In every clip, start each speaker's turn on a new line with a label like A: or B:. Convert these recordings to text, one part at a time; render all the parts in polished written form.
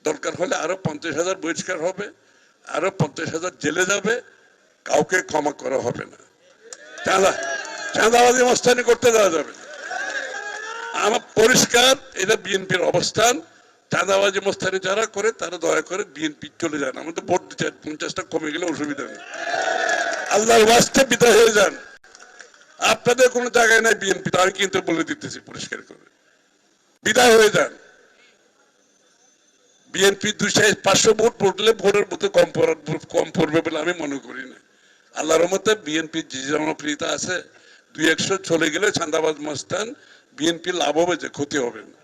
A: দরকার হলে আরো 50,000 বহিষ্কার হবে, আরো 50,000 জেলে যাবে, কাউকে ক্ষমা করা হবে না। চাঁদাবাজি মস্তানি করতে দেওয়া যাবে না। আমার পরিষ্কার, এটা বিএনপির অবস্থান। চাঁদাবাজি মস্তানি যারা করে তারা দয়া করে বিএনপি চলে যান। আমাদের ভোট দিতে 50টা কমে গেলে অসুবিধা নেই, আল্লাহর ওয়াস্তে বিদায় হয়ে যান। আপনাদের কোনো জায়গায় নাই বিএনপি, আমি কিন্তু বলে দিতেছি পরিষ্কার করে, বিদায় হয়ে যান। বিএনপি 200-500 ভোট পড়লে ভোটের মধ্যে কম পড়বে বলে আমি মনে করি না। আল্লাহর রহমতে বিএনপির যে জনপ্রিয়তা আছে, 200-100 চলে গেলে চাঁদাবাজ মস্তান বিএনপি লাভ হবে, যে ক্ষতি হবে না।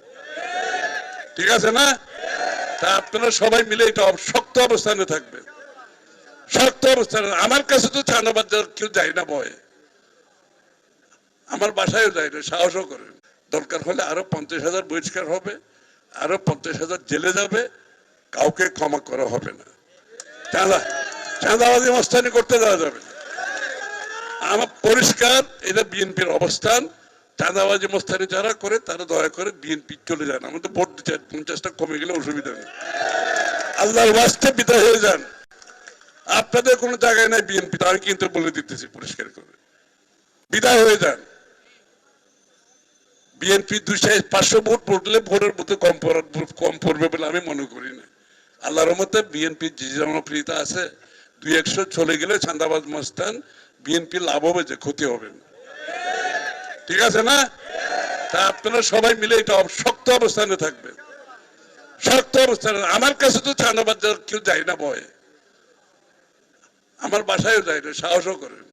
A: ঠিক আছে না? তা আপনারা সবাই মিলে এটা শক্ত অবস্থানে থাকবেন, শক্ত অবস্থানে। আমার কাছে তো চাঁদাবাজ কেউ যায় না ভয়ে, আমার বাসায়ও যায় না, সাহসও করেন। দরকার হলে আরো 50,000 বহিষ্কার হবে, আরো 50,000 জেলে যাবে, কাউকে ক্ষমা করা হবে না। চাঁদাবাজি মস্তানি করতে দেওয়া যাবে না। আমার পরিষ্কার, এটা বিএনপির অবস্থান। চাঁদাবাজি মস্তানি যারা করে তারা দয়া করে বিএনপি চলে যান। আমাদের ভোট দিতে 50টা কমে গেলে অসুবিধা নেই, আল্লাহর ওয়াস্তে বিদায় হয়ে যান। আপনাদের কোনো জায়গায় নাই বিএনপি, আমি কিন্তু বলে দিতেছি পরিষ্কার করে, বিদায় হয়ে যান। বিএনপি 200-500 ভোট পড়লে ভোটের মধ্যে কম পড়বে বলে আমি মনে করি না। আল্লাহর রহমতে বিএনপির যে জনপ্রিয়তা আছে, 200-100 চলে গেলে চাঁদাবাজ মস্তান বিএনপি লাভ হবে, যে ক্ষতি হবে না। ঠিক আছে না? তা আপনারা সবাই মিলে এটা শক্ত অবস্থানে থাকবেন, শক্ত অবস্থানে। আমার কাছে তো চাঁদাবাজ কেউ যায় না ভয়ে, আমার বাসায়ও যায় না, সাহসও করেন।